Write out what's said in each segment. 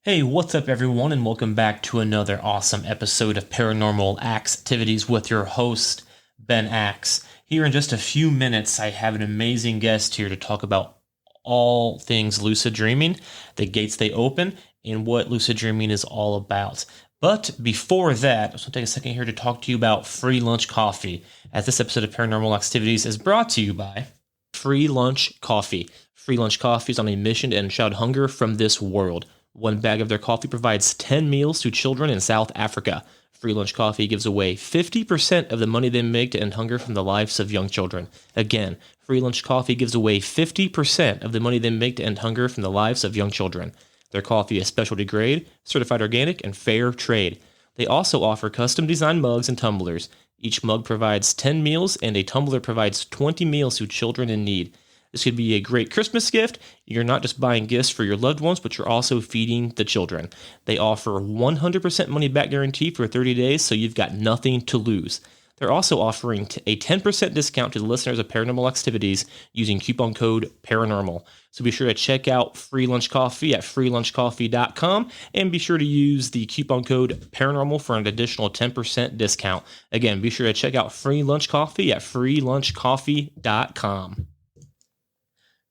Hey, what's up, everyone, and welcome back to another awesome episode of Paranormal Axetvities with your host, Ben Axe. Here in just a few minutes, I have an amazing guest here to talk about all things lucid dreaming, the gates they open, and what lucid dreaming is all about. But before that, I just want to take a second here to talk to you about free lunch coffee, as this episode of Paranormal Activities is brought to you by Free Lunch Coffee. Free Lunch Coffee is on a mission to end child hunger from this world. One bag of their coffee provides 10 meals to children in South Africa. Free Lunch Coffee gives away 50% of the money they make to end hunger from the lives of young children. Again, Free Lunch Coffee gives away 50% of the money they make to end hunger from the lives of young children. Their coffee is specialty grade, certified organic, and fair trade. They also offer custom designed mugs and tumblers. Each mug provides 10 meals, and a tumbler provides 20 meals to children in need. This could be a great Christmas gift. You're not just buying gifts for your loved ones, but you're also feeding the children. They offer 100% money back guarantee for 30 days, so you've got nothing to lose. They're also offering a 10% discount to the listeners of Paranormal Activities using coupon code PARANORMAL. So be sure to check out Free Lunch Coffee at freelunchcoffee.com and be sure to use the coupon code PARANORMAL for an additional 10% discount. Again, be sure to check out Free Lunch Coffee at freelunchcoffee.com.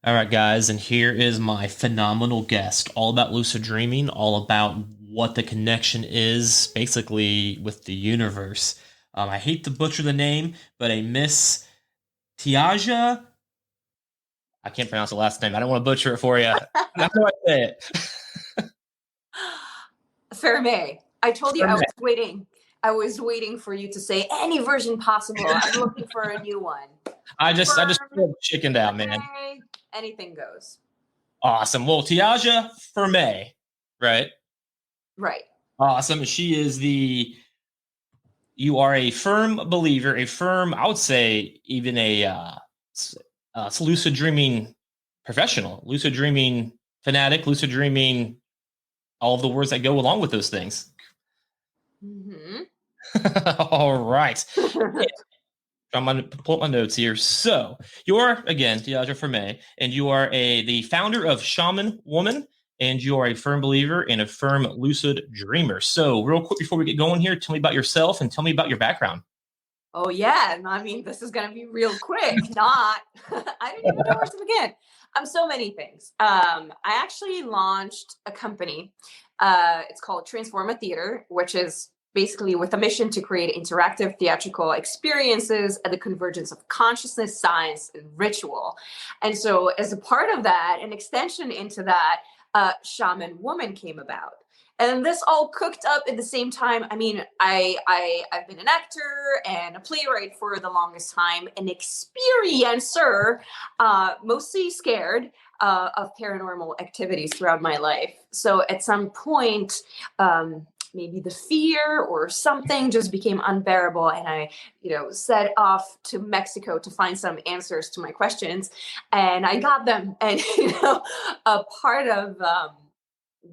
All right, guys, and here is my phenomenal guest, all about lucid dreaming, all about what the connection is, basically, with the universe. I hate to butcher the name, but a Miss Tjasa, I can't pronounce the last name. I don't want to butcher it for you. That's how I say it. Ferme. I told you I was waiting. I was waiting for you to say any version possible. I'm looking for a new one. I just chickened out, man. Anything goes. Awesome. Well, Tjasa Ferme, right? Right. Awesome. She is you are a firm believer, I would say even a lucid dreaming professional, lucid dreaming fanatic, lucid dreaming, all of the words that go along with those things. Mm-hmm. All right. I'm going to pull up my notes here. So you are, again, Tjasa Ferme, and you are the founder of Shaman Woman, and you are a firm believer and a firm lucid dreamer. So real quick before we get going here, tell me about yourself and tell me about your background. Oh, yeah. I mean, this is going to be real quick. I don't even know where to begin. I'm so many things. I actually launched a company. It's called Transforma Theater, which is basically with a mission to create interactive theatrical experiences at the convergence of consciousness, science, and ritual. And so as a part of that, an extension into that, Shaman Woman came about. And this all cooked up at the same time. I mean, I've been an actor and a playwright for the longest time, an experiencer, mostly scared of paranormal activities throughout my life. So at some point, maybe the fear or something just became unbearable. And I, set off to Mexico to find some answers to my questions. And I got them. And, a part of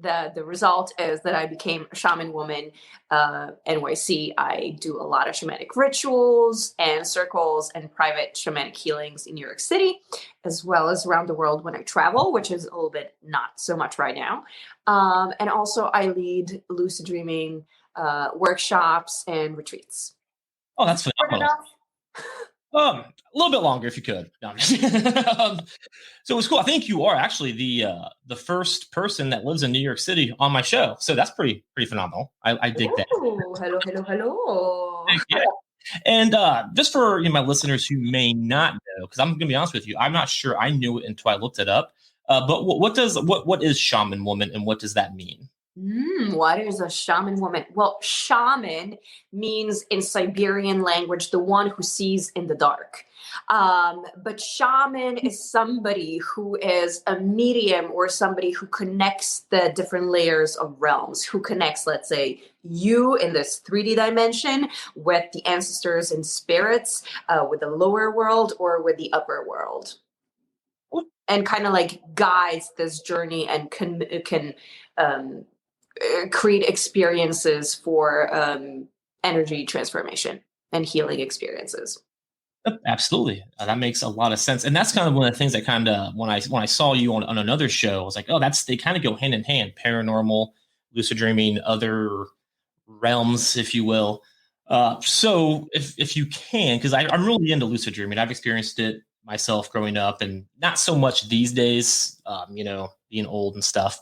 the result is that I became a Shaman Woman, NYC. I do a lot of shamanic rituals and circles and private shamanic healings in New York City, as well as around the world when I travel, which is a little bit not so much right now. And also I lead lucid dreaming workshops and retreats. Oh, that's phenomenal. A little bit longer if you could. No, so it was cool. I think you are actually the first person that lives in New York City on my show. So that's pretty phenomenal. I dig that. Hello. Yeah. And just for my listeners who may not know, because I'm going to be honest with you, I'm not sure I knew it until I looked it up. But what is Shaman Woman and what does that mean? What is a shaman woman? Well, shaman means in Siberian language, the one who sees in the dark. But shaman is somebody who is a medium or somebody who connects the different layers of realms, who connects, let's say, you in this 3D dimension with the ancestors and spirits, with the lower world or with the upper world. And kind of like guides this journey and can create experiences for energy transformation and healing experiences. Absolutely. That makes a lot of sense. And that's kind of one of the things that kind of, when I saw you on another show, I was like, oh, they kind of go hand in hand, paranormal lucid dreaming, other realms, if you will. So if you can, because I'm really into lucid dreaming, I've experienced it myself growing up, and not so much these days. Being old and stuff,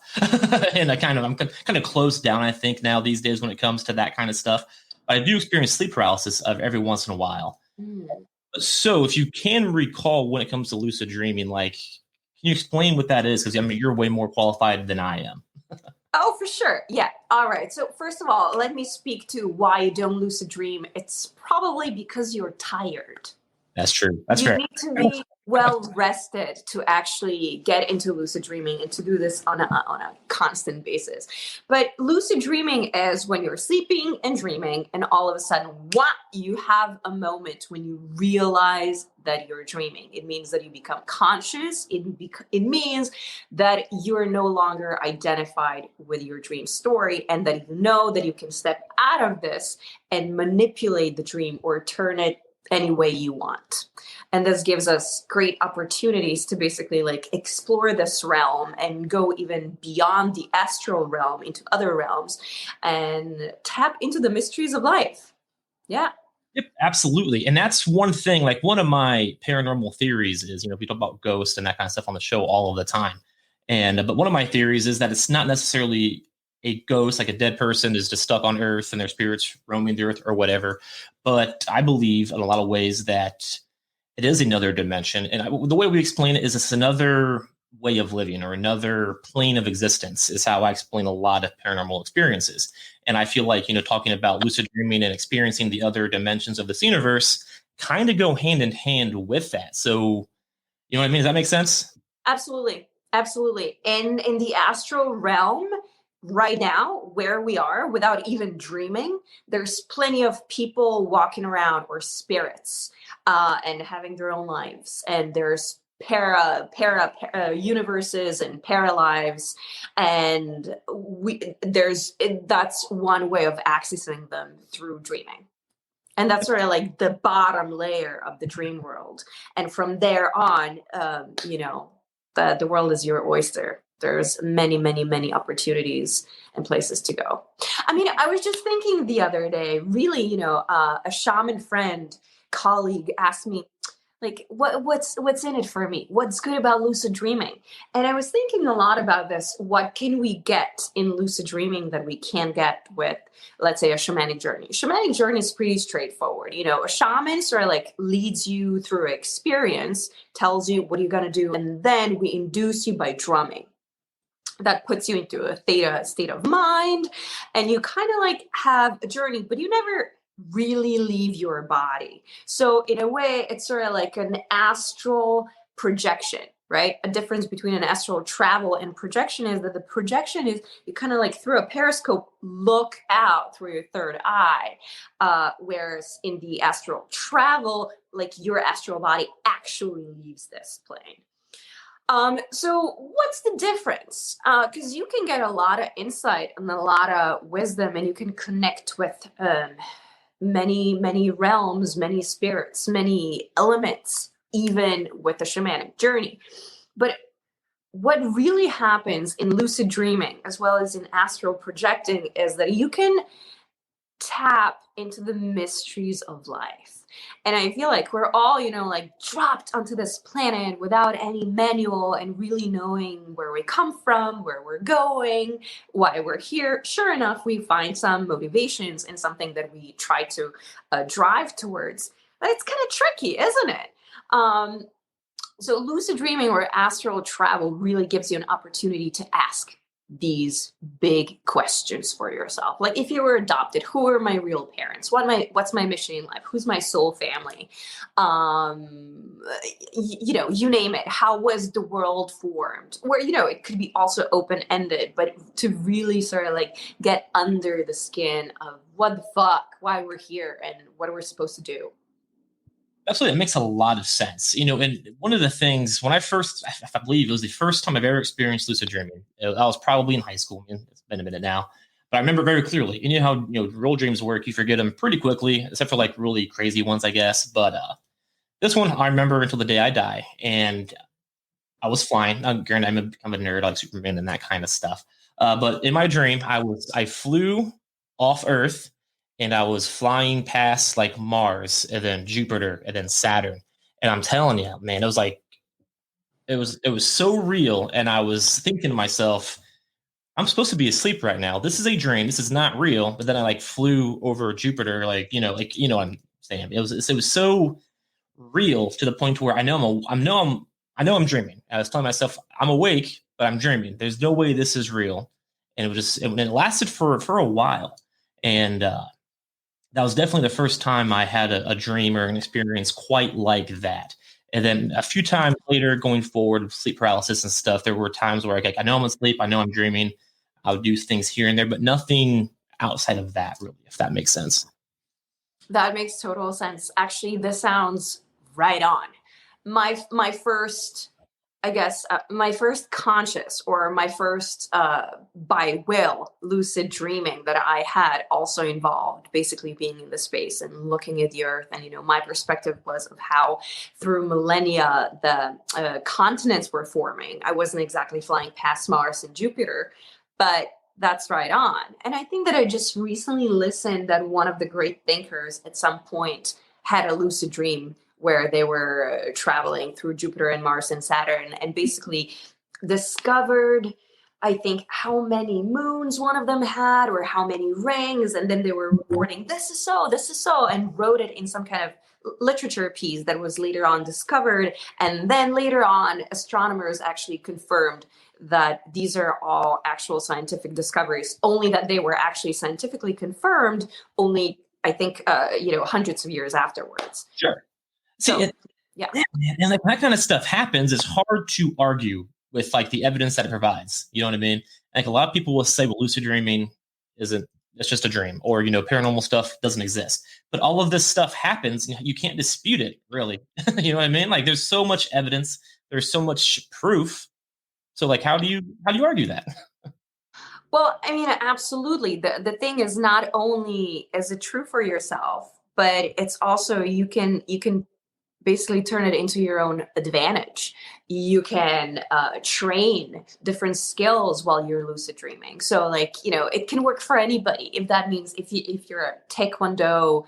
and I'm kind of closed down. I think now these days when it comes to that kind of stuff, I do experience sleep paralysis of every once in a while. So if you can recall when it comes to lucid dreaming, like, can you explain what that is? Because I mean, you're way more qualified than I am. Oh, for sure. Yeah. All right. So first of all, let me speak to why you don't lucid dream. It's probably because you're tired. That's true. That's You fair. need to be well rested to actually get into lucid dreaming and to do this on a constant basis. But lucid dreaming is when you're sleeping and dreaming, and all of a sudden, you have a moment when you realize that you're dreaming. It means that you become conscious. It means that you're no longer identified with your dream story, and that you know that you can step out of this and manipulate the dream or turn it any way you want. And this gives us great opportunities to basically like explore this realm and go even beyond the astral realm into other realms and tap into the mysteries of life. Yeah. Yep, absolutely. And that's one thing, like one of my paranormal theories is, we talk about ghosts and that kind of stuff on the show all of the time. But one of my theories is that it's not necessarily a ghost, like a dead person is just stuck on Earth and their spirits roaming the Earth or whatever. But I believe in a lot of ways that it is another dimension. And the way we explain it is it's another way of living or another plane of existence is how I explain a lot of paranormal experiences. And I feel like, talking about lucid dreaming and experiencing the other dimensions of this universe kind of go hand in hand with that. So, you know what I mean? Does that make sense? Absolutely. Absolutely. And in the astral realm, right now, where we are, without even dreaming, there's plenty of people walking around, or spirits, and having their own lives. And there's para universes and para lives, and that's one way of accessing them, through dreaming. And that's sort of like the bottom layer of the dream world. And from there on, the world is your oyster. There's many, many, many opportunities and places to go. I mean, I was just thinking the other day, really, a shaman friend, colleague asked me, like, what's in it for me? What's good about lucid dreaming? And I was thinking a lot about this. What can we get in lucid dreaming that we can't get with, let's say, a shamanic journey? Shamanic journey is pretty straightforward. A shaman sort of like leads you through experience, tells you what you're going to do, and then we induce you by drumming. That puts you into a theta state of mind, and you kind of like have a journey, but you never really leave your body. So in a way, it's sort of like an astral projection, right? A difference between an astral travel and projection is that the projection is you kind of like through a periscope look out through your third eye, whereas in the astral travel, like your astral body actually leaves this plane. So what's the difference? Because you can get a lot of insight and a lot of wisdom, and you can connect with many, many realms, many spirits, many elements, even with a shamanic journey. But what really happens in lucid dreaming, as well as in astral projecting, is that you can tap into the mysteries of life. And I feel like we're all, like dropped onto this planet without any manual and really knowing where we come from, where we're going, why we're here. Sure enough, we find some motivations in something that we try to drive towards. But it's kind of tricky, isn't it? So lucid dreaming or astral travel really gives you an opportunity to ask these big questions for yourself. Like, if you were adopted, who are my real parents? What's my mission in life? Who's my soul family? You name it. How was the world formed? Where, it could be also open-ended, but to really sort of like get under the skin of what the fuck, why we're here and what we're supposed to do. Absolutely, it makes a lot of sense. And one of the things when I believe it was the first time I've ever experienced lucid dreaming. I was probably in high school. It's been a minute now, but I remember very clearly. And how real dreams work. You forget them pretty quickly, except for like really crazy ones, I guess. But this one I remember until the day I die, and I was flying. Granted, I'm a nerd, I like Superman and that kind of stuff. But in my dream, I flew off Earth, and I was flying past like Mars and then Jupiter and then Saturn. And I'm telling you, man, it was so real. And I was thinking to myself, I'm supposed to be asleep right now. This is a dream. This is not real. But then I like flew over Jupiter, what I'm saying. It was so real to the point where I know I'm dreaming. I was telling myself I'm awake, but I'm dreaming. There's no way this is real. And it lasted for a while. And that was definitely the first time I had a dream or an experience quite like that. And then a few times later, going forward with sleep paralysis and stuff, there were times where I know I'm asleep, I know I'm dreaming. I would do things here and there, but nothing outside of that, really, if that makes sense. That makes total sense. Actually, this sounds right on. My first, I guess, my first conscious or my first by will lucid dreaming that I had also involved basically being in the space and looking at the earth. And, my perspective was of how through millennia the continents were forming. I wasn't exactly flying past Mars and Jupiter, but that's right on. And I think that I just recently listened that one of the great thinkers at some point had a lucid dream where they were traveling through Jupiter and Mars and Saturn and basically discovered, I think, how many moons one of them had or how many rings. And then they were reporting, this is so, and wrote it in some kind of literature piece that was later on discovered. And then later on, astronomers actually confirmed that these are all actual scientific discoveries, only that they were actually scientifically confirmed only, I think, hundreds of years afterwards. Sure. So, yeah, and like that kind of stuff happens. It's hard to argue with like the evidence that it provides. You know what I mean? Like a lot of people will say, well, lucid dreaming it's just a dream, or paranormal stuff doesn't exist. But all of this stuff happens. You can't dispute it, really. You know what I mean? Like there's so much evidence, there's so much proof. So like, how do you argue that? Well, I mean, absolutely. The thing is, not only is it true for yourself, but it's also you can basically turn it into your own advantage. You can train different skills while you're lucid dreaming. So it can work for anybody. If that means if you're a Taekwondo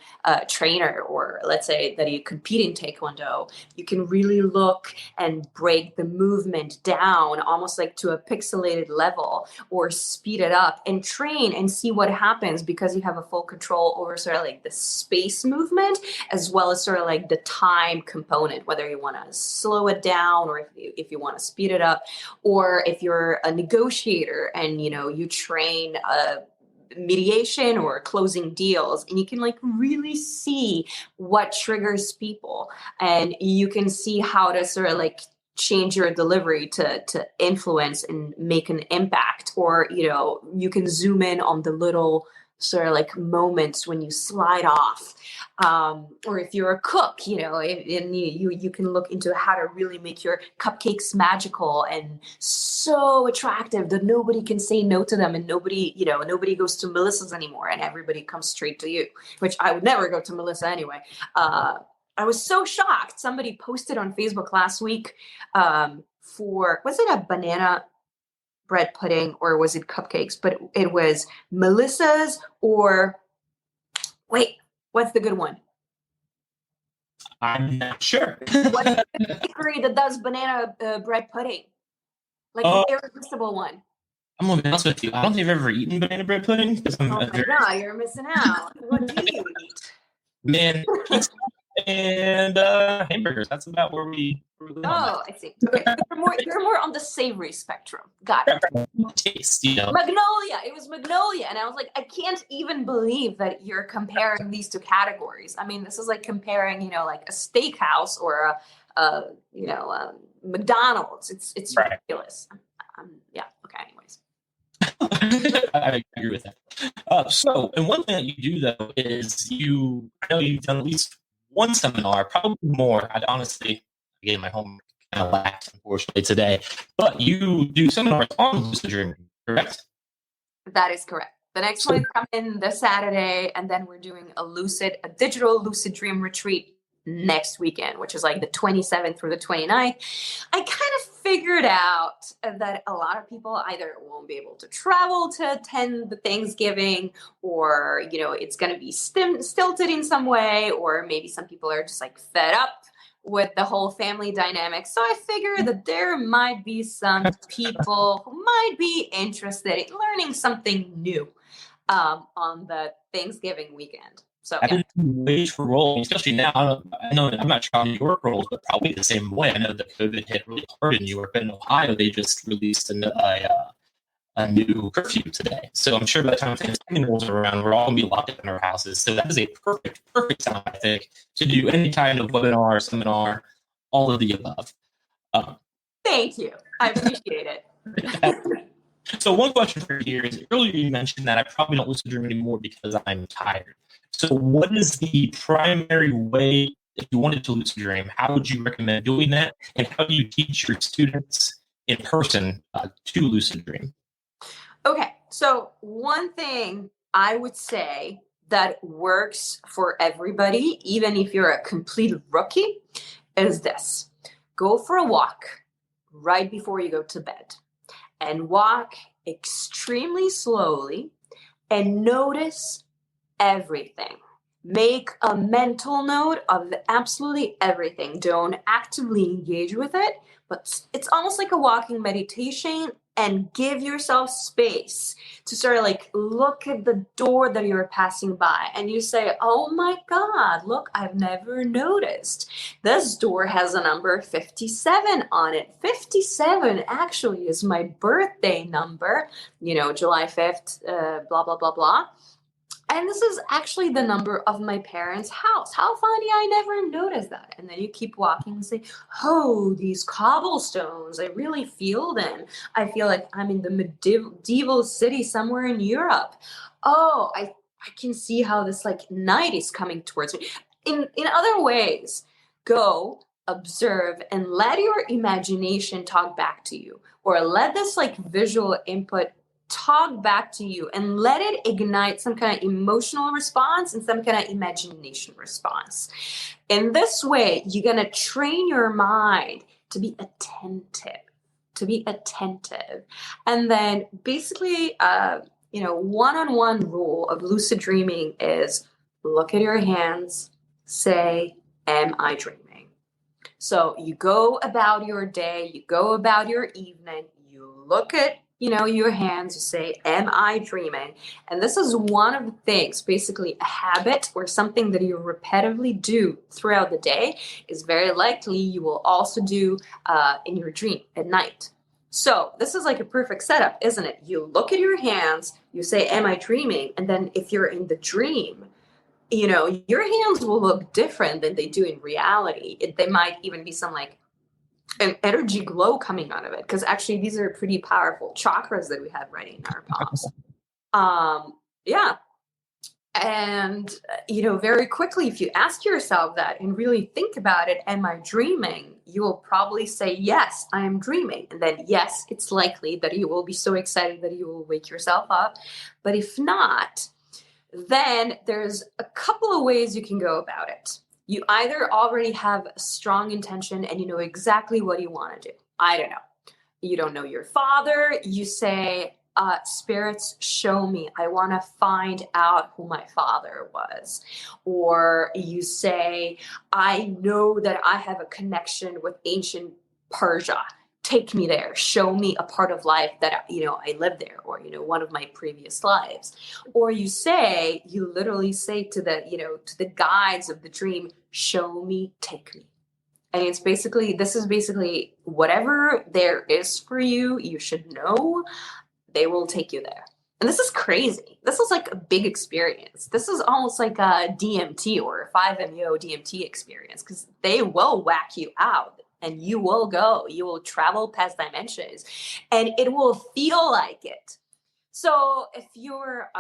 trainer, or let's say that you compete in Taekwondo, you can really look and break the movement down almost like to a pixelated level or speed it up and train and see what happens, because you have a full control over sort of like the space movement as well as sort of like the time component, whether you want to slow it down or if you want to speed it up, or if you're a negotiator and you train mediation or closing deals, and you can really see what triggers people, and you can see how to sort of change your delivery to influence and make an impact, or you can zoom in on the little sort of moments when you slide off, or if you're a cook, and you can look into how to really make your cupcakes magical and so attractive that nobody can say no to them, and nobody goes to Melissa's anymore, and everybody comes straight to you, which I would never go to Melissa anyway. I was so shocked. Somebody posted on Facebook last week was it a banana bread pudding or was it cupcakes? But it was Melissa's, or wait, what's the good one? I'm not sure. What's the bakery that does banana bread pudding? The irresistible one. I'm gonna be honest with you. I don't think I've ever eaten banana bread pudding. Oh my God, you're missing out. What do you eat? Man, pizza and hamburgers. That's about where we Oh, I see. Okay. You're more on the savory spectrum. Got it. Taste, Magnolia. It was Magnolia. And I was like, I can't even believe that you're comparing these two categories. I mean, this is like comparing, like a steakhouse or a McDonald's. It's right. Ridiculous. Yeah. Okay. Anyways. I agree with that. So, and one thing that you do though is I know you've done at least one seminar, probably more. I'd honestly, again, my homework kind of lacked, unfortunately, today. But you do seminars on lucid dreaming, correct? That is correct. The next one is coming this Saturday, and then we're doing a digital lucid dream retreat next weekend, which is like the 27th through the 29th. I kind of figured out that a lot of people either won't be able to travel to attend the Thanksgiving, or, it's going to be stilted in some way, or maybe some people are just like fed up with the whole family dynamic. So I figured that there might be some people who might be interested in learning something new on the Thanksgiving weekend. So I didn't wait for rolling, especially now. I know I'm not sure how New York rolls, but probably the same way. I know that COVID hit really hard in New York, but in Ohio, they just released a new curfew today. So I'm sure by the time Thanksgiving rolls around, we're all going to be locked up in our houses. So that is a perfect time, I think, to do any kind of webinar, seminar, all of the above. Thank you. I appreciate it. So one question for you here is, earlier you mentioned that I probably don't lucid dream anymore because I'm tired. So what is the primary way, if you wanted to lucid dream, how would you recommend doing that? And how do you teach your students in person to lucid dream? Okay, so one thing I would say that works for everybody, even if you're a complete rookie, is this. Go for a walk right before you go to bed, and walk extremely slowly and notice everything. Make a mental note of absolutely everything. Don't actively engage with it, but it's almost like a walking meditation, and give yourself space to sort of like look at the door that you're passing by, and you say, oh my God, look, I've never noticed. This door has a number 57 on it. 57 actually is my birthday number, July 5th, blah, blah, blah, blah. And this is actually the number of my parents' house. How funny, I never noticed that. And then you keep walking and say, oh, these cobblestones, I really feel them. I feel like I'm in the medieval city somewhere in Europe. Oh, I can see how this like night is coming towards me. In other ways, go observe and let your imagination talk back to you, or let this like visual input talk back to you, and let it ignite some kind of emotional response and some kind of imagination response. In this way, you're going to train your mind to be attentive, And then basically, one-on-one rule of lucid dreaming is look at your hands, say, am I dreaming? So you go about your day, you go about your evening, you look at your hands, you say, am I dreaming? And this is one of the things, basically a habit or something that you repetitively do throughout the day is very likely you will also do in your dream at night. So this is like a perfect setup, isn't it? You look at your hands, you say, am I dreaming? And then if you're in the dream, your hands will look different than they do in reality. They might even be some like an energy glow coming out of it, because actually these are pretty powerful chakras that we have right in our palms. Yeah. And, very quickly, if you ask yourself that and really think about it, am I dreaming? You will probably say, yes, I am dreaming. And then, yes, it's likely that you will be so excited that you will wake yourself up. But if not, then there's a couple of ways you can go about it. You either already have a strong intention and you know exactly what you want to do. I don't know. You don't know your father. You say, spirits, show me. I want to find out who my father was. Or you say, I know that I have a connection with ancient Persia. Take me there. Show me a part of life that, I lived there, or, one of my previous lives. Or you literally say to the guides of the dream, show me, take me. And this is basically whatever there is for you, you should know, they will take you there. And this is crazy. This is like a big experience. This is almost like a DMT or a 5-MeO DMT experience, because they will whack you out. And you will go, you will travel past dimensions, and it will feel like it. So if you're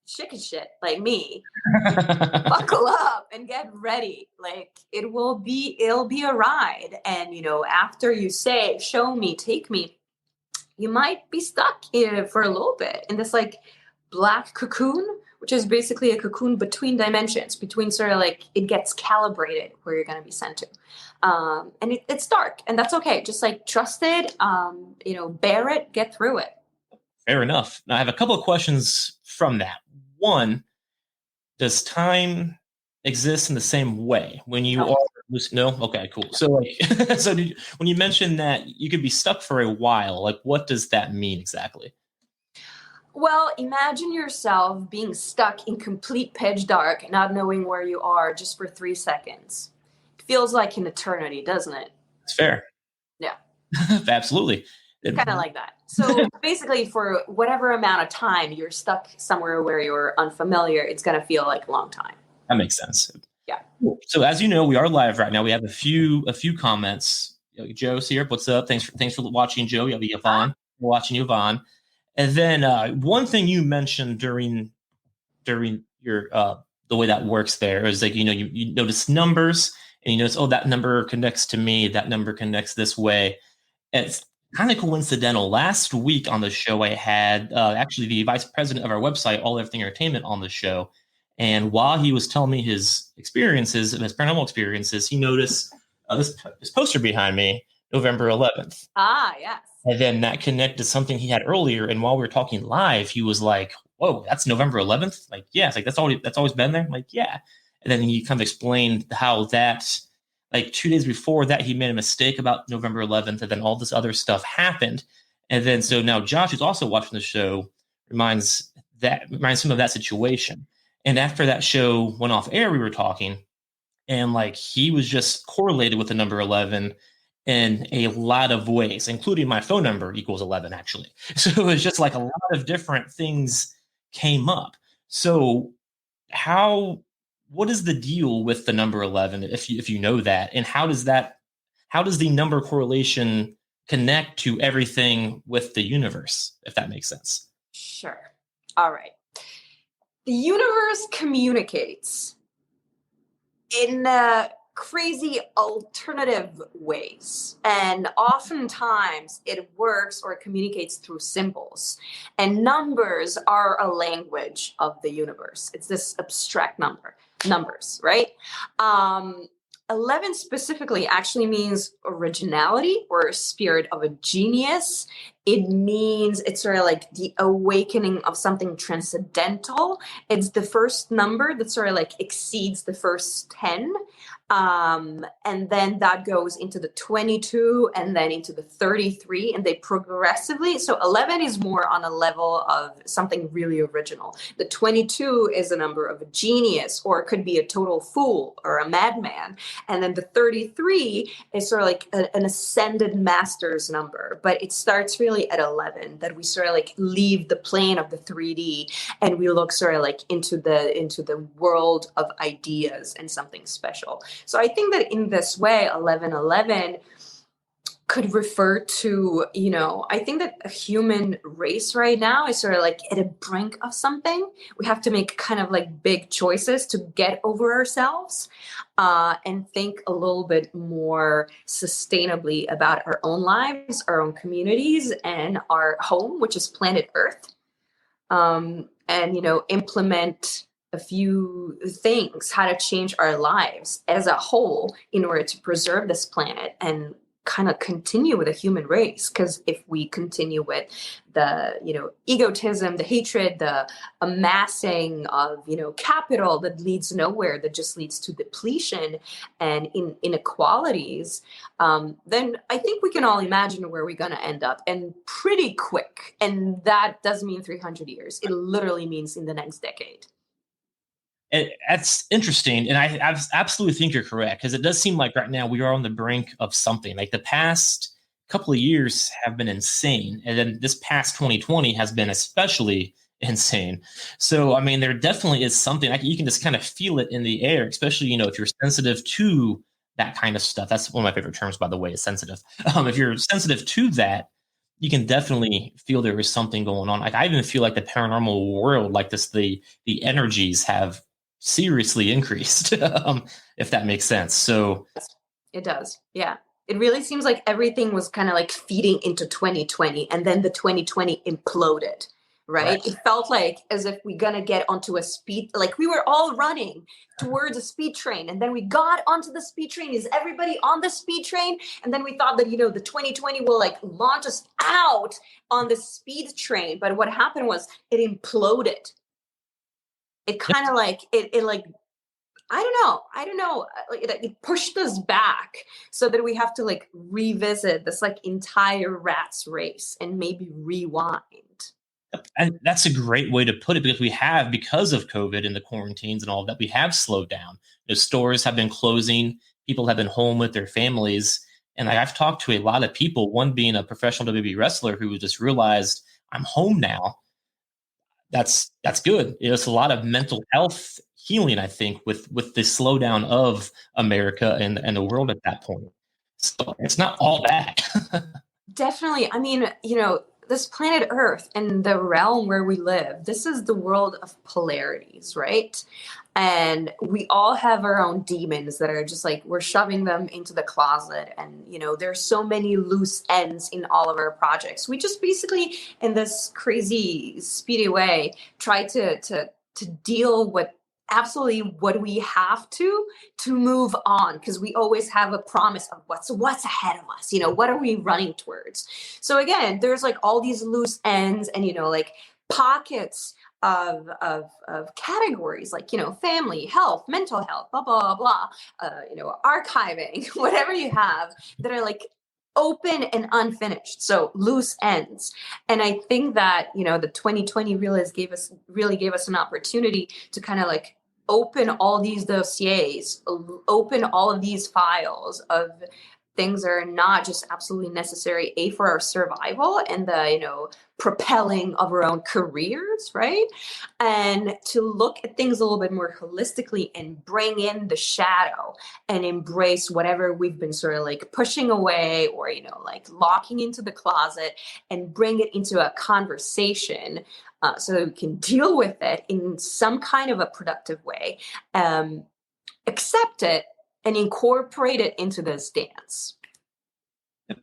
chicken shit like me, buckle up and get ready. Like it'll be a ride. And after you say, show me, take me, you might be stuck for a little bit in this like black cocoon which is basically a cocoon between dimensions, between sort of like it gets calibrated where you're going to be sent to. And it's dark, and that's okay. Just like trust it, bear it, get through it. Fair enough. Now, I have a couple of questions from that. One, does time exist in the same way when you are lucid? No? Okay, cool. So like, when you mentioned that you could be stuck for a while, like what does that mean exactly? Well, imagine yourself being stuck in complete pitch dark, not knowing where you are just for 3 seconds. It feels like an eternity, doesn't it? It's fair. Yeah. Absolutely. Kind of like that. So basically, for whatever amount of time you're stuck somewhere where you're unfamiliar, it's going to feel like a long time. That makes sense. Yeah. Cool. So as you know, we are live right now. We have a few comments. Joe's here. What's up? Thanks for watching, Joe. You have Yvonne. We're watching Yvonne. And then one thing you mentioned during your the way that works there is like, you notice numbers and you notice, oh, that number connects to me. That number connects this way. And it's kind of coincidental. Last week on the show, I had actually the vice president of our website, All Everything Entertainment, on the show. And while he was telling me his experiences, his paranormal experiences, he noticed this poster behind me, November 11th. Ah, yes. And then that connected to something he had earlier. And while we were talking live, he was like, whoa, that's November 11th? Like, yeah. It's like, that's always been there? I'm like, yeah. And then he kind of explained how that, like 2 days before that, he made a mistake about November 11th. And then all this other stuff happened. And then so now Josh, who's also watching the show, reminds him of that situation. And after that show went off air, we were talking. And like he was just correlated with the number 11 in a lot of ways, including my phone number equals 11, actually. So it was just like a lot of different things came up. So what is the deal with the number 11, if you know that, and how does the number correlation connect to everything with the universe, if that makes sense? Sure. All right. The universe communicates in crazy alternative ways, and oftentimes it works or communicates through symbols, and numbers are a language of the universe. It's this abstract numbers, right? 11 specifically actually means originality or spirit of a genius. It means it's sort of like the awakening of something transcendental. It's the first number that sort of like exceeds the first 10. And then that goes into the 22 and then into the 33, and they progressively. So 11 is more on a level of something really original. The 22 is a number of a genius, or it could be a total fool or a madman. And then the 33 is sort of like an ascended master's number, but it starts really at 11, that we sort of like leave the plane of the 3D and we look sort of like into the world of ideas and something special. So I think that in this way, 1111 could refer to, I think that a human race right now is sort of like at a brink of something. We have to make kind of like big choices to get over ourselves and think a little bit more sustainably about our own lives, our own communities, and our home, which is planet Earth. And, implement a few things, how to change our lives as a whole in order to preserve this planet and kind of continue with the human race. Because if we continue with the, egotism, the hatred, the amassing of, capital that leads nowhere, that just leads to depletion and inequalities, then I think we can all imagine where we're going to end up, and pretty quick. And that doesn't mean 300 years. It literally means in the next decade. That's interesting, and I absolutely think you're correct, because it does seem like right now we are on the brink of something. Like the past couple of years have been insane, and then this past 2020 has been especially insane. So, I mean, there definitely is something. You can just kind of feel it in the air, especially, if you're sensitive to that kind of stuff. That's one of my favorite terms, by the way, is sensitive. If you're sensitive to that, you can definitely feel there is something going on. Like I even feel like the paranormal world, like this, the energies have seriously increased, if that makes sense. So it does. Yeah. It really seems like everything was kind of like feeding into 2020, and then the 2020 imploded, right? Right. It felt like as if we're gonna get onto a speed, like we were all running towards a speed train, and then we got onto the speed train. Is everybody on the speed train? And then we thought that, the 2020 will like launch us out on the speed train. But what happened was it imploded. It kind of like it like I don't know. Like it pushed us back so that we have to like revisit this like entire rat's race and maybe rewind. And that's a great way to put it, because of COVID and the quarantines and all of that, we have slowed down. The stores have been closing, people have been home with their families. And I've talked to a lot of people, one being a professional WWE wrestler who just realized, I'm home now. That's good. It's a lot of mental health healing, I think, with the slowdown of America and the world at that point. So it's not all bad. Definitely. I mean, this planet Earth and the realm where we live, this is the world of polarities, right? And we all have our own demons that are just like we're shoving them into the closet. And, there's so many loose ends in all of our projects. We just basically, in this crazy, speedy way, try to deal with absolutely what we have to move on, because we always have a promise of what's ahead of us, what are we running towards. So again, there's like all these loose ends and like pockets of categories, like family, health, mental health, blah blah blah, archiving, whatever you have, that are like open and unfinished, so loose ends. And I think that the 2020 really gave us an opportunity to kind of like open all these dossiers, open all of these files of things that are not just absolutely necessary for our survival and the propelling of our own careers, right? And to look at things a little bit more holistically and bring in the shadow and embrace whatever we've been sort of like pushing away or like locking into the closet, and bring it into a conversation, so that we can deal with it in some kind of a productive way, accept it, and incorporate it into this dance.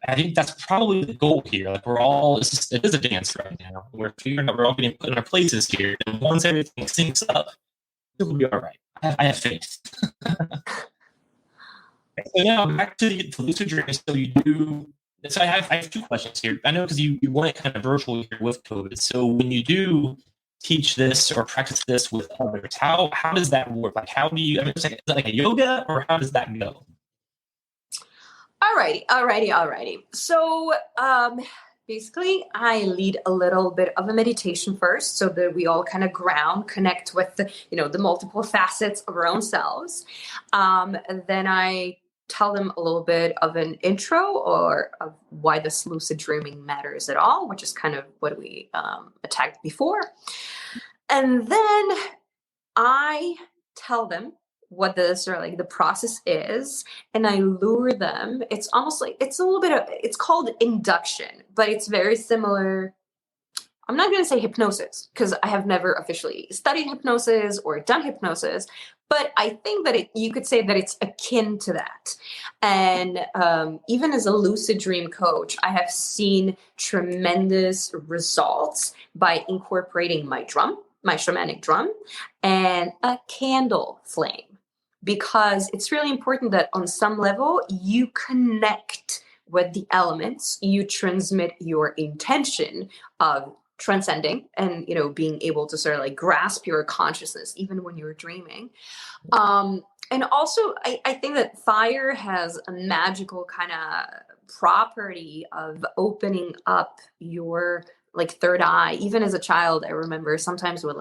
I think that's probably the goal here. Like it is a dance right now. We're figuring out, we're all getting put in our places here. And once everything syncs up, it'll be all right. I have faith. So now back to the lucid dreaming. So I have two questions here. I know because you went kind of virtual here with COVID. So when you do teach this or practice this with others, how does that work? Like how do you, is it like a yoga, or how does that go? Alrighty. So basically I lead a little bit of a meditation first, so that we all kind of connect with the multiple facets of our own selves. And then I tell them a little bit of an intro or of why this lucid dreaming matters at all, which is kind of what we attacked before. And then I tell them what the process is, and I lure them. It's almost like it's called induction, but it's very similar. I'm not going to say hypnosis because I have never officially studied hypnosis or done hypnosis, but I think that you could say that it's akin to that. And even as a lucid dream coach, I have seen tremendous results by incorporating my shamanic drum, and a candle flame, because it's really important that on some level you connect with the elements, you transmit your intention of transcending and being able to sort of like grasp your consciousness even when you're dreaming. And also I think that fire has a magical kind of property of opening up your like third eye. Even as a child, I remember sometimes would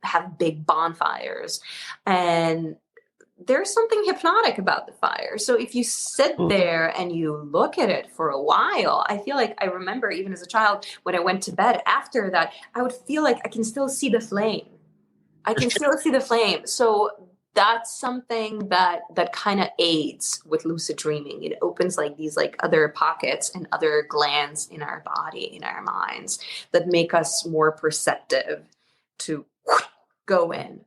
have big bonfires, and there's something hypnotic about the fire. So if you sit there and you look at it for a while, I feel like I remember even as a child, when I went to bed after that, I would feel like I can still see the flame. So that's something that kind of aids with lucid dreaming. It opens like these like other pockets and other glands in our body, in our minds, that make us more perceptive to go in.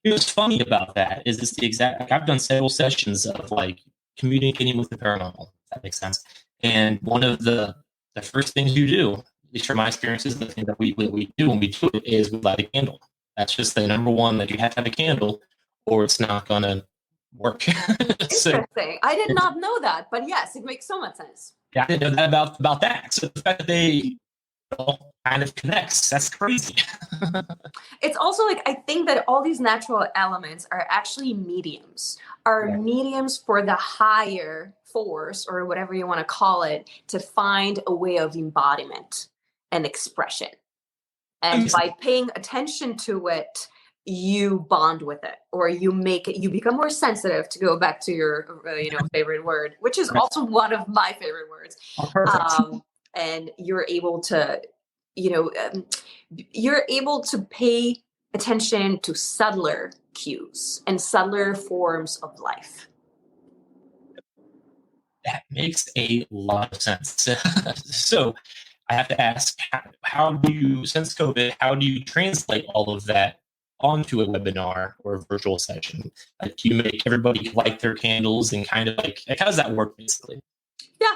What's funny about that is it's the exact, like I've done several sessions of like communicating with the paranormal, if that makes sense. And one of the first things you do least from my experiences, the thing that we do when we do it is we light a candle. That's just the number one, that you have to have a candle or it's not going to work. So, Interesting. I did not know that, but yes, it makes so much sense. yeah, I didn't know that about that. So the fact that they all kind of connects, that's crazy. It's also like, I think that all these natural elements are actually mediums, mediums for the higher force, or whatever you want to call it, to find a way of embodiment and expression. And by paying attention to it, you bond with it, or you become more sensitive, to go back to your favorite word, which is also one of my favorite words. And you're able to pay attention to subtler cues and subtler forms of life. That makes a lot of sense. So I have to ask, how do you, since COVID, how do you translate all of that onto a webinar or a virtual session? Like, do you make everybody light their candles and kind of like how does that work basically? Yeah.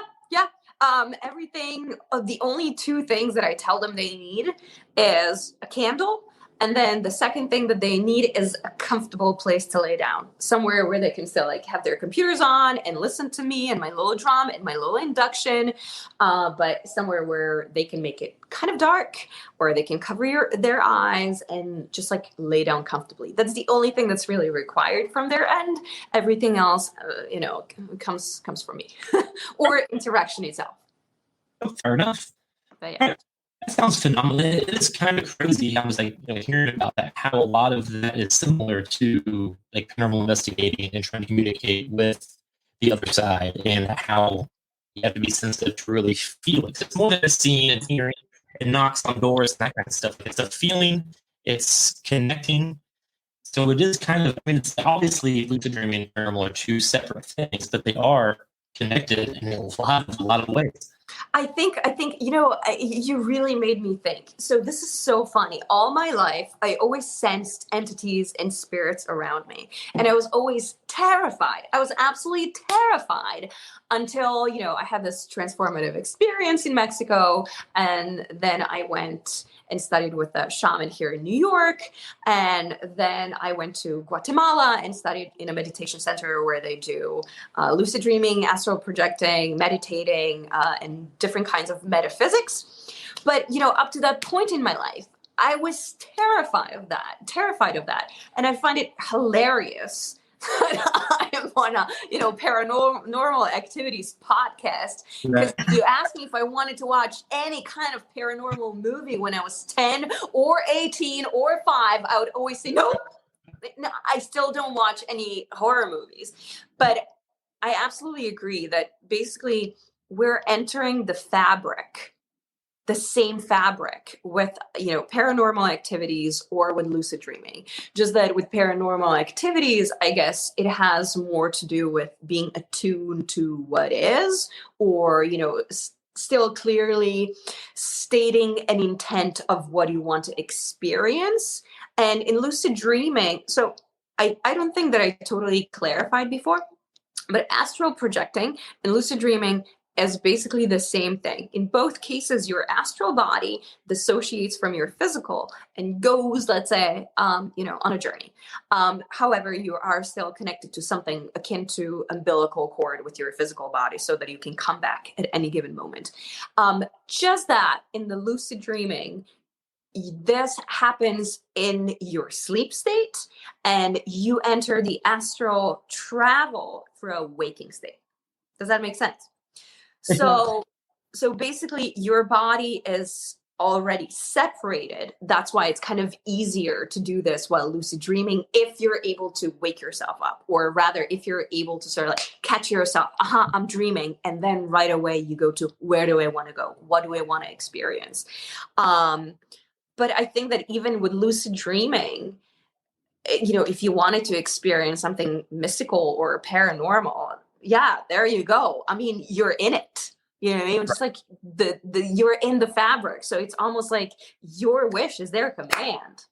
Everything. The only two things that I tell them they need is a candle. And then the second thing that they need is a comfortable place to lay down, somewhere where they can still like have their computers on and listen to me and my little drum and my little induction, but somewhere where they can make it kind of dark, or they can cover their eyes and just like lay down comfortably. That's the only thing that's really required from their end. Everything else, comes from me or interaction itself. Fair enough. But yeah. That sounds phenomenal. It is kind of crazy. I was like, hearing about that, how a lot of that is similar to like paranormal investigating and trying to communicate with the other side, and how you have to be sensitive to really feel it. It's more than just seeing and hearing. It knocks on doors and that kind of stuff. It's a feeling. It's connecting. So it is kind of. I mean, it's obviously lucid dreaming and paranormal are two separate things, but they are connected in a lot of ways. I think, you really made me think. So this is so funny. All my life, I always sensed entities and spirits around me. And I was always terrified. I was absolutely terrified until, I had this transformative experience in Mexico. And then I went and studied with a shaman here in New York. And then I went to Guatemala and studied in a meditation center where they do lucid dreaming, astral projecting, meditating, and different kinds of metaphysics. But, up to that point in my life, I was terrified of that. And I find it hilarious that I'm on a, paranormal activities podcast. Because if you asked me if I wanted to watch any kind of paranormal movie when I was 10 or 18 or 5, I would always say, no, I still don't watch any horror movies. But I absolutely agree that basically we're entering the same fabric with, paranormal activities or with lucid dreaming. Just that with paranormal activities, I guess it has more to do with being attuned to what is, or, still clearly stating an intent of what you want to experience. And in lucid dreaming, so I don't think that I totally clarified before, but astral projecting and lucid dreaming is basically the same thing. In both cases, your astral body dissociates from your physical and goes, let's say, on a journey. However, you are still connected to something akin to umbilical cord with your physical body, so that you can come back at any given moment. Just that in the lucid dreaming, this happens in your sleep state, and you enter the astral travel through a waking state. Does that make sense? So basically your body is already separated. That's why it's kind of easier to do this while lucid dreaming, if you're able to wake yourself up, or rather if you're able to sort of like catch yourself, I'm dreaming. And then right away you go to, where do I want to go? What do I want to experience? But I think that even with lucid dreaming, if you wanted to experience something mystical or paranormal, yeah, there you go. I mean, you're in it. You know what I mean? It's just like you're in the fabric. So it's almost like your wish is their command.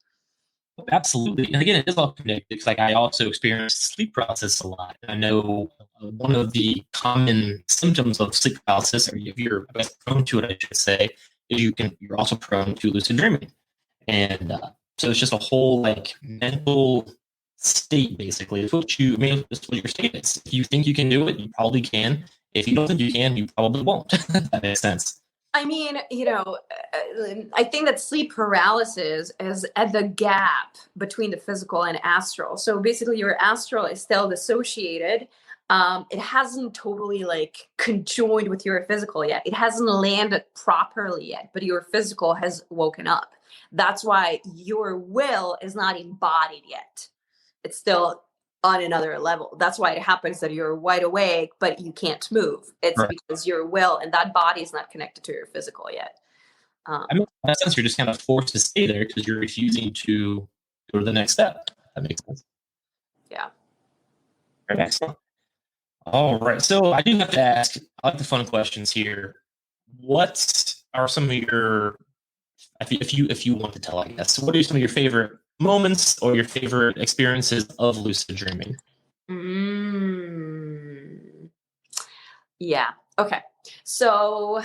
Absolutely. And again, it is all connected, because like I also experience sleep paralysis a lot. I know one of the common symptoms of sleep paralysis, or if you're prone to it, I should say, you're also prone to lucid dreaming. And so it's just a whole like mental state, basically. It's what it's what your state is. If you think you can do it, you probably can. If you don't think you can, you probably won't. That makes sense. I mean, I think that sleep paralysis is at the gap between the physical and astral. So basically, your astral is still dissociated. It hasn't totally like conjoined with your physical yet. It hasn't landed properly yet, but your physical has woken up. That's why your will is not embodied yet. It's still on another level. That's why it happens that you're wide awake, but you can't move. It's Right. because your will and that body is not connected to your physical yet. I mean, in that sense, you're just kind of forced to stay there because you're refusing to go to the next step. That makes sense. Yeah. Very excellent. All right. So I do have to ask, I like the fun questions here. What are some of your, if you want to tell, I guess, what are some of your favorite moments or your favorite experiences of lucid dreaming? Yeah. Okay. So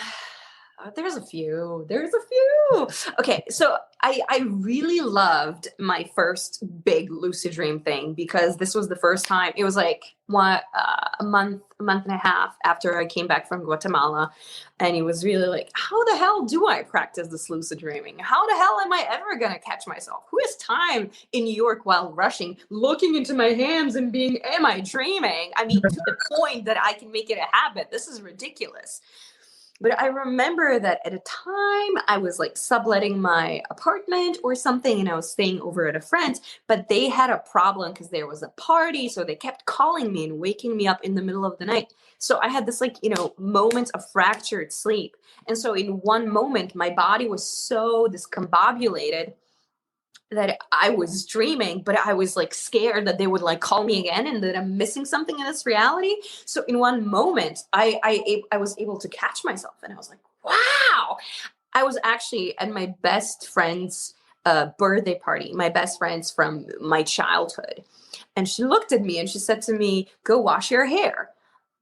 there's a few. There's a few. Okay. So I really loved my first big lucid dream thing because this was the first time. It was like a month and a half after I came back from Guatemala, and it was really like, how the hell do I practice this lucid dreaming? How the hell am I ever gonna catch myself? Who has time in New York while rushing, looking into my hands and being, am I dreaming? I mean, to the point that I can make it a habit. This is ridiculous. But I remember that at a time I was like subletting my apartment or something, and I was staying over at a friend's, but they had a problem because there was a party. So they kept calling me and waking me up in the middle of the night. So I had this like, moment of fractured sleep. And so in one moment, my body was so discombobulated that I was dreaming, but I was like scared that they would like call me again and that I'm missing something in this reality. So in one moment, I was able to catch myself, and I was like, wow. I was actually at my best friend's birthday party, my best friend's from my childhood. And she looked at me and she said to me, go wash your hair.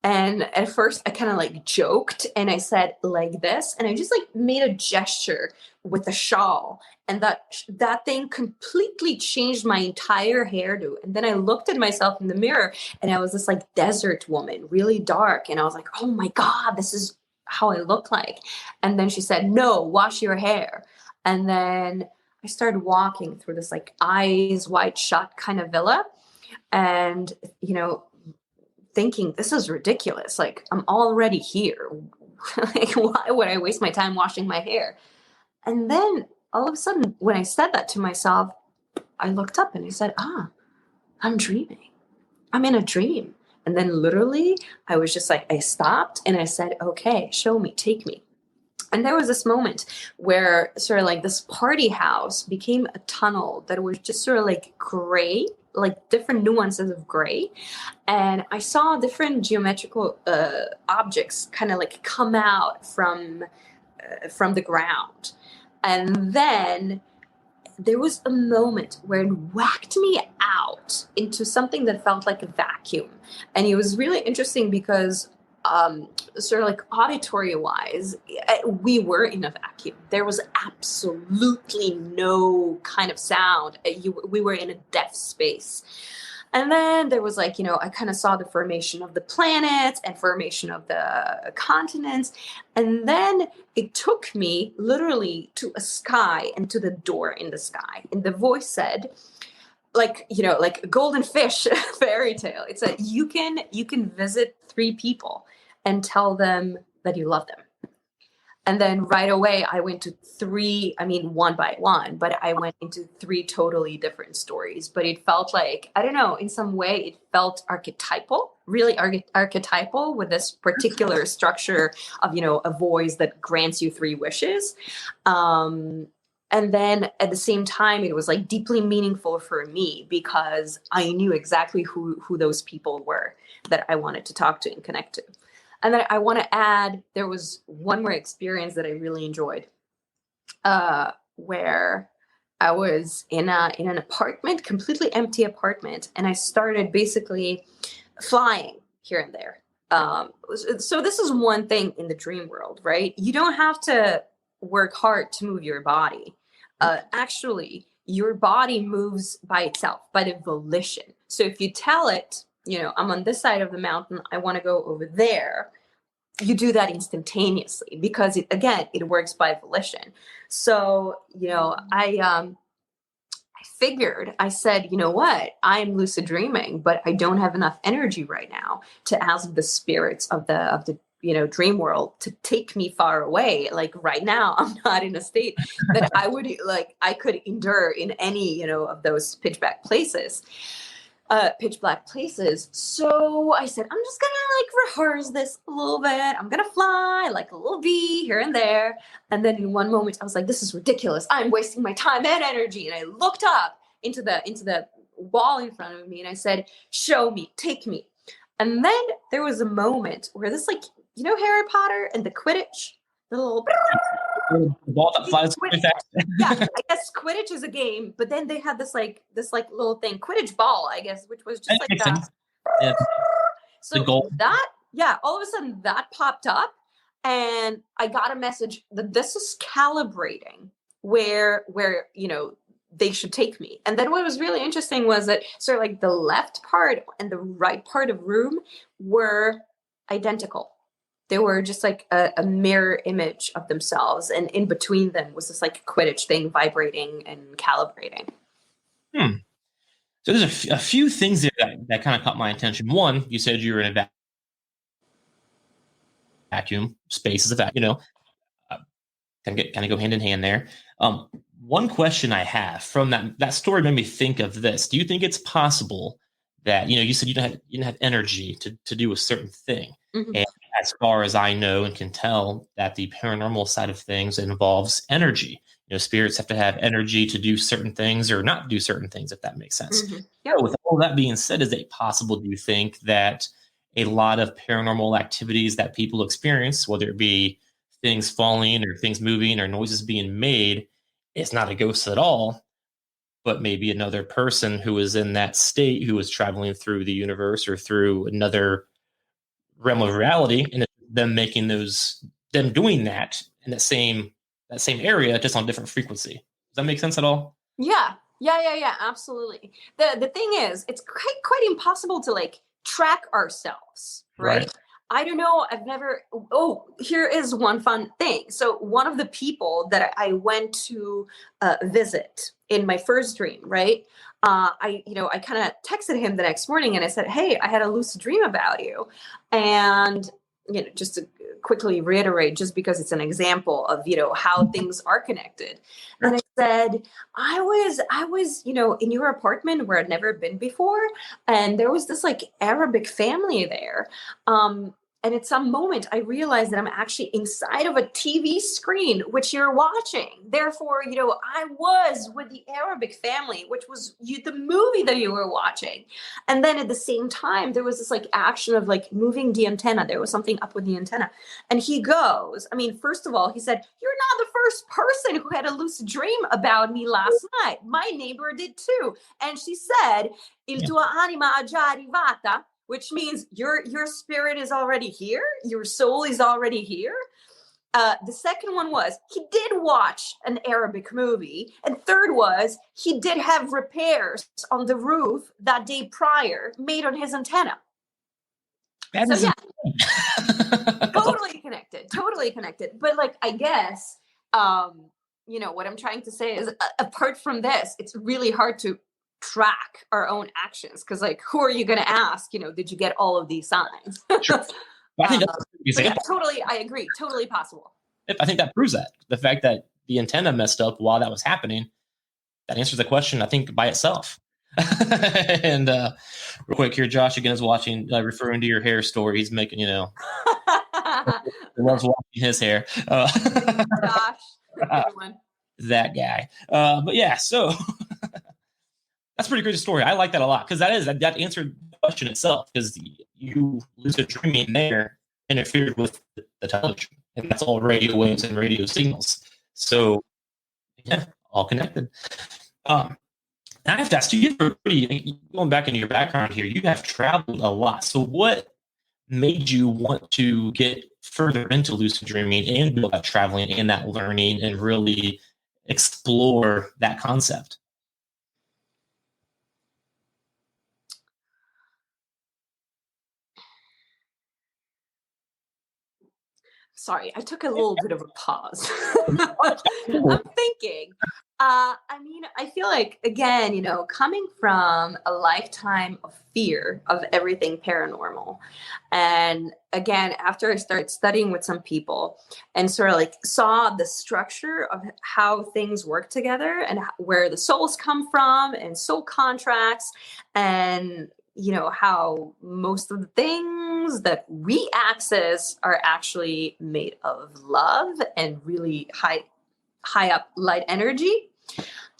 And at first I kind of like joked and I said like this, and I just like made a gesture with a shawl, and that thing completely changed my entire hairdo. And then I looked at myself in the mirror and I was this like desert woman, really dark, and I was like, oh my God, this is how I look like. And then she said, no, wash your hair. And then I started walking through this like eyes wide shut kind of villa, and thinking, this is ridiculous. Like, I'm already here. Like, why would I waste my time washing my hair? And then all of a sudden, when I said that to myself, I looked up and I said, I'm dreaming. I'm in a dream. And then literally, I was just like, I stopped and I said, okay, show me, take me. And there was this moment where sort of like this party house became a tunnel that was just sort of like gray, like different nuances of gray. And I saw different geometrical objects kind of like come out from the ground. And then there was a moment where it whacked me out into something that felt like a vacuum. And it was really interesting because sort of like auditory wise, we were in a vacuum. There was absolutely no kind of sound. We were in a deaf space. And then there was like, I kind of saw the formation of the planets and formation of the continents. And then it took me literally to a sky and to the door in the sky. And the voice said, like a golden fish fairy tale. It said, you can visit 3 people and tell them that you love them. And then right away, I went to 3, one by one, but I went into 3 totally different stories. But it felt like, I don't know, in some way, it felt archetypal, really archetypal, with this particular structure of, a voice that grants you 3 wishes. And then at the same time, it was like deeply meaningful for me because I knew exactly who those people were that I wanted to talk to and connect to. And then I want to add, there was one more experience that I really enjoyed, where I was in an apartment, completely empty apartment, and I started basically flying here and there. So this is one thing in the dream world, right? You don't have to work hard to move your body. Actually, your body moves by itself, by the volition. So if you tell it, I'm on this side of the mountain, I want to go over there, you do that instantaneously because it works by volition. So, I said, you know what, I'm lucid dreaming, but I don't have enough energy right now to ask the spirits of the dream world to take me far away. Like right now, I'm not in a state that I could endure in any, of those pitch black places. So I said, I'm just gonna rehearse this a little bit. I'm gonna fly like a little bee here and there. And then in one moment I was like, this is ridiculous. I'm wasting my time and energy. And I looked up into the wall in front of me and I said, show me, take me. And then there was a moment where this Harry Potter and the Quidditch, the little ball that flies really fast. Yeah, I guess Quidditch is a game, but then they had this little thing, Quidditch ball, I guess, which was just like that. Yeah. So all of a sudden that popped up, and I got a message that this is calibrating where they should take me. And then what was really interesting was that sort of like the left part and the right part of room were identical. They were just like a mirror image of themselves. And in between them was this like Quidditch thing vibrating and calibrating. So there's a few things there that kind of caught my attention. One, you said you were in a vacuum. Space is a vacuum, kind of go hand in hand there. One question I have from that story made me think of this. Do you think it's possible that, you said you didn't have energy to do a certain thing? Mm-hmm. And as far as I know and can tell, that the paranormal side of things involves energy. Spirits have to have energy to do certain things or not do certain things, if that makes sense. Mm-hmm. Yeah. So with all that being said, is it possible, do you think, that a lot of paranormal activities that people experience, whether it be things falling or things moving or noises being made, is not a ghost at all, but maybe another person who is in that state, who is traveling through the universe or through another realm of reality, and them doing that in that same area, just on a different frequency? Does that make sense at all? Yeah, absolutely. The thing is, it's quite impossible to track ourselves, right? I don't know. Here is one fun thing. So one of the people that I went to visit in my first dream, right? I kind of texted him the next morning and I said, hey, I had a lucid dream about you. And, just to quickly reiterate, just because it's an example of, how things are connected. And I said, I was, in your apartment where I'd never been before. And there was this Arabic family there. And at some moment, I realized that I'm actually inside of a TV screen, which you're watching. Therefore, I was with the Arabic family, which was the movie that you were watching. And then at the same time, there was this action of moving the antenna. There was something up with the antenna. And he goes, first of all, he said, you're not the first person who had a lucid dream about me last night. My neighbor did too. And she said, Il tua anima è già arrivata, which means your spirit is already here. Your soul is already here. The second one was he did watch an Arabic movie. And third was he did have repairs on the roof that day prior made on his antenna. Totally connected. But I guess, what I'm trying to say is apart from this, it's really hard to track our own actions, because who are you going to ask, did you get all of these signs? Sure. I think that's I agree, totally possible. I think that proves that the fact that the antenna messed up while that was happening, that answers the question, I think, by itself. And real quick here, Josh again is watching, referring to your hair story. He's making, he loves watching his hair. Josh, everyone. That guy. But yeah, so that's a pretty great story. I like that a lot, because that answered the question itself, because you lucid dreaming there interfered with the television, and that's all radio waves and radio signals. So yeah, all connected. I have to ask you, going back into your background here, you have traveled a lot. So what made you want to get further into lucid dreaming and do that traveling and that learning and really explore that concept? Sorry, I took a little bit of a pause. I'm thinking. I mean, I feel like, again, coming from a lifetime of fear of everything paranormal. And again, after I started studying with some people and sort of like saw the structure of how things work together and where the souls come from and soul contracts and how most of the things that we access are actually made of love and really high up light energy.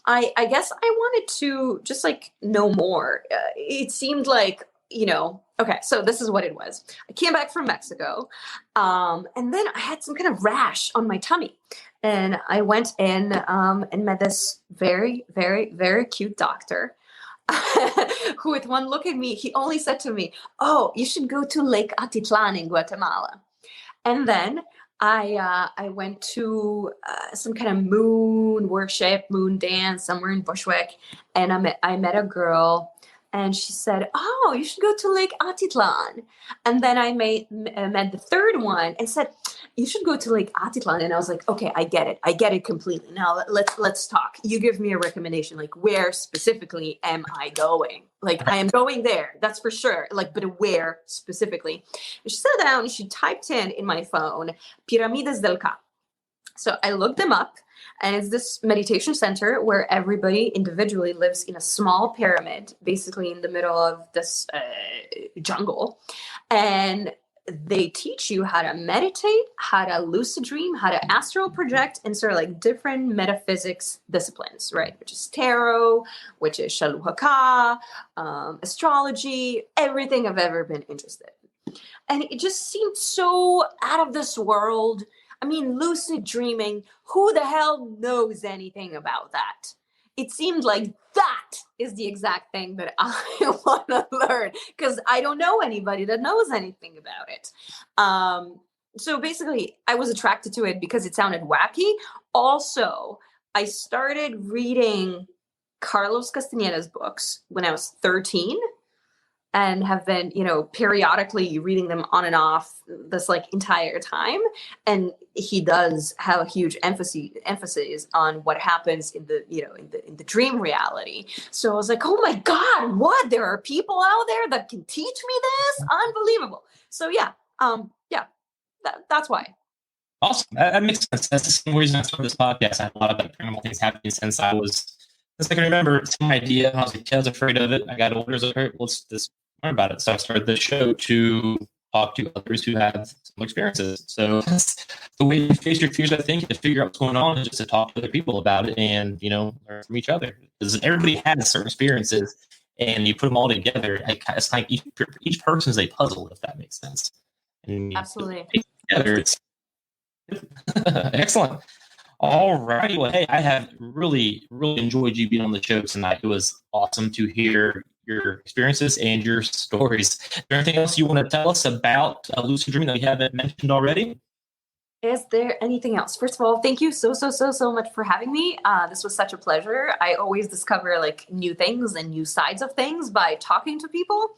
I guess I wanted to just like know more. It seemed like, okay, so this is what it was. I came back from Mexico, and then I had some kind of rash on my tummy. And I went in and met this very, very, very cute doctor who with one look at me, he only said to me, "Oh, you should go to Lake Atitlan in Guatemala." And then I went to some kind of moon worship, moon dance somewhere in Bushwick, and I met a girl, and she said, "Oh, you should go to Lake Atitlan." And then I met the third one and said, "You should go to Lake Atitlan." And I was like, "Okay, I get it completely. Now let's talk. You give me a recommendation. Like, where specifically am I going? Like, I am going there, that's for sure. Like, but where specifically?" And she sat down and she typed in my phone, Piramides del Cap. So I looked them up, and it's this meditation center where everybody individually lives in a small pyramid, basically in the middle of this jungle. And they teach you how to meditate, how to lucid dream, how to astral project, and sort of like different metaphysics disciplines, right? Which is tarot, which is shaluhaka, astrology, everything I've ever been interested in. And it just seemed so out of this world. I mean, lucid dreaming, who the hell knows anything about that? It seemed like that is the exact thing that I want to learn because I don't know anybody that knows anything about it. So basically, I was attracted to it because it sounded wacky. Also, I started reading Carlos Castaneda's books when I was 13 and have been, periodically reading them on and off this like entire time. And he does have a huge emphasis on what happens in the, in the dream reality. So I was like, oh my God, what? There are people out there that can teach me this? Unbelievable. So that's why. Awesome. That makes sense. That's the same reason I started this podcast. I had a lot of paranormal things happening since I can remember. It's my idea. I was like, I was afraid of it. I got older. I was like, all right, let's just learn about it. So I started the show to talk to others who have similar experiences. So that's the way to face your fears, I think, to figure out what's going on, is just to talk to other people about it and, learn from each other. Because everybody has certain experiences, and you put them all together. It's like each person is a puzzle, if that makes sense. And absolutely. Together, it's excellent. All right. Well, hey, I have really, really enjoyed you being on the show tonight. It was awesome to hear your experiences and your stories. Is there anything else you want to tell us about lucid dreaming that we haven't mentioned already? Is there anything else? First of all, thank you so much for having me. This was such a pleasure. I always discover like new things and new sides of things by talking to people.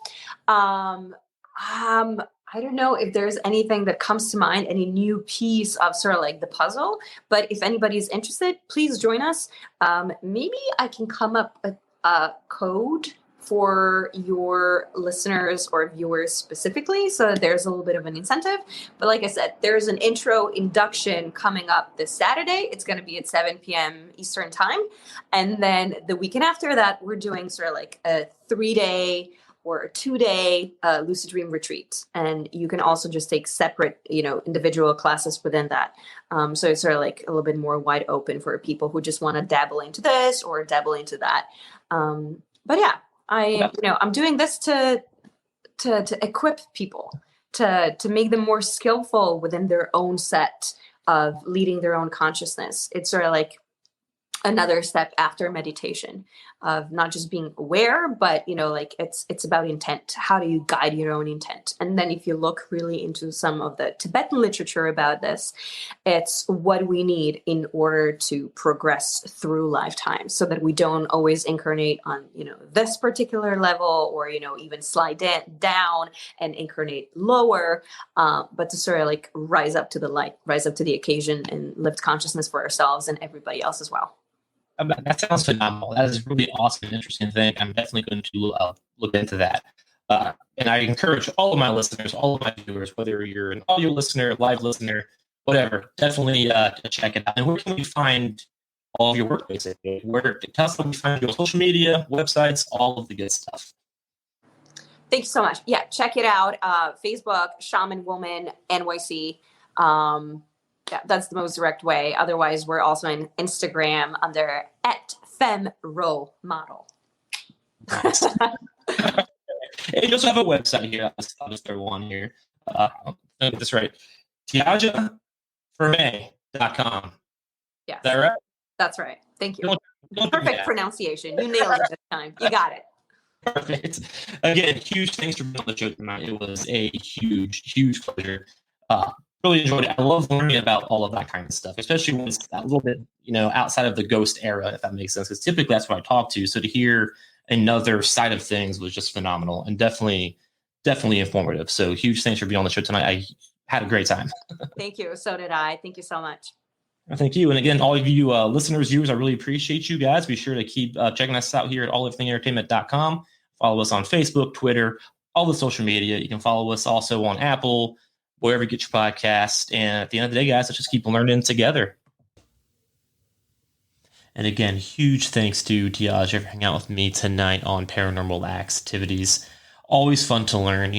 I don't know if there's anything that comes to mind, any new piece of sort of like the puzzle, but if anybody's interested, please join us. Maybe I can come up with a code for your listeners or viewers specifically, so that there's a little bit of an incentive. But like I said, there's an intro induction coming up this Saturday. It's going to be at 7 p.m. Eastern time. And then the weekend after that, we're doing sort of like a 3-day or a 2-day lucid dream retreat. And you can also just take separate, individual classes within that. So it's sort of like a little bit more wide open for people who just want to dabble into this or dabble into that. But yeah, I'm doing this to equip people, to make them more skillful within their own set of leading their own consciousness. It's sort of like, another step after meditation, of not just being aware, but like it's about intent. How do you guide your own intent? And then if you look really into some of the Tibetan literature about this, it's what we need in order to progress through lifetime, so that we don't always incarnate on this particular level, or even slide down and incarnate lower, but to sort of like rise up to the light, rise up to the occasion, and lift consciousness for ourselves and everybody else as well. That sounds phenomenal. That is a really awesome and interesting thing. I'm definitely going to look into that. And I encourage all of my listeners, all of my viewers, whether you're an audio listener, live listener, whatever, definitely check it out. And where can we find all of your work, basically? Tell us where we find your social media, websites, all of the good stuff. Thank you so much. Yeah, check it out. Facebook, Shaman Woman NYC. Yeah, that's the most direct way. Otherwise, we're also on Instagram under @FemRoModel. Nice. And you also have a website here. I'll just throw one here. I'll get this right. TjasaFerme.com. Yes. Is that right? That's right. Thank you. Don't Perfect pronunciation. You nailed it this time. You got it. Perfect. Again, huge thanks for being on the show tonight. It was a huge pleasure. Really enjoyed it. I love learning about all of that kind of stuff, especially when it's a little bit, outside of the ghost era, if that makes sense. Because typically that's what I talk to. So to hear another side of things was just phenomenal and definitely informative. So huge thanks for being on the show tonight. I had a great time. Thank you. So did I. Thank you so much. Thank you. And again, all of you listeners, viewers, I really appreciate you guys. Be sure to keep checking us out here at alleverythingentertainment.com. Follow us on Facebook, Twitter, all the social media. You can follow us also on Apple, wherever you get your podcast. And at the end of the day, guys, let's just keep learning together. And again, huge thanks to Tjasa for hanging out with me tonight on Paranormal Axetvities. Always fun to learn.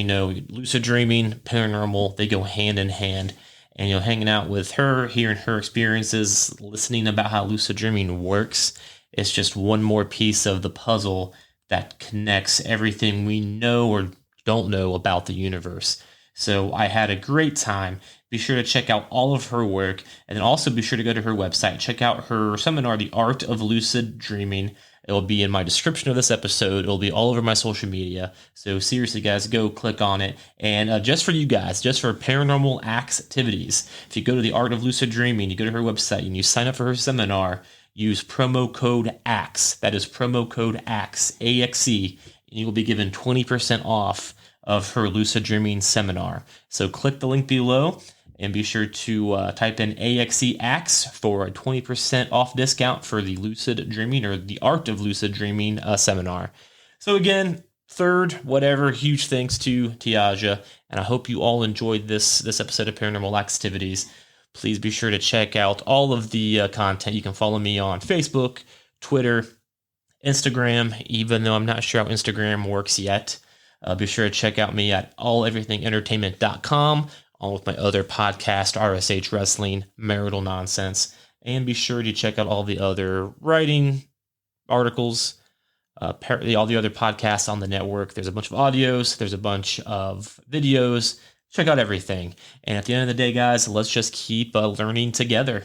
Lucid dreaming, paranormal, they go hand in hand. And hanging out with her, hearing her experiences, listening about how lucid dreaming works, it's just one more piece of the puzzle that connects everything we know or don't know about the universe. So I had a great time. Be sure to check out all of her work, and then also be sure to go to her website. Check out her seminar, The Art of Lucid Dreaming. It will be in my description of this episode. It will be all over my social media. So seriously, guys, go click on it. And just for you guys, just for Paranormal Axetvities, if you go to The Art of Lucid Dreaming, you go to her website and you sign up for her seminar, use promo code AXE. That is promo code AXE, A-X-E, and you will be given 20% off of her lucid dreaming seminar. So click the link below and be sure to type in AXE for a 20% off discount for the lucid dreaming or the art of lucid dreaming seminar. So again, huge thanks to Tjasa, and I hope you all enjoyed this episode of Paranormal Axetvities. Please be sure to check out all of the content. You can follow me on Facebook, Twitter, Instagram, even though I'm not sure how Instagram works yet. Be sure to check out me at alleverythingentertainment.com, along with my other podcast, RSH Wrestling, Marital Nonsense. And be sure to check out all the other writing articles, all the other podcasts on the network. There's a bunch of audios. There's a bunch of videos. Check out everything. And at the end of the day, guys, let's just keep learning together.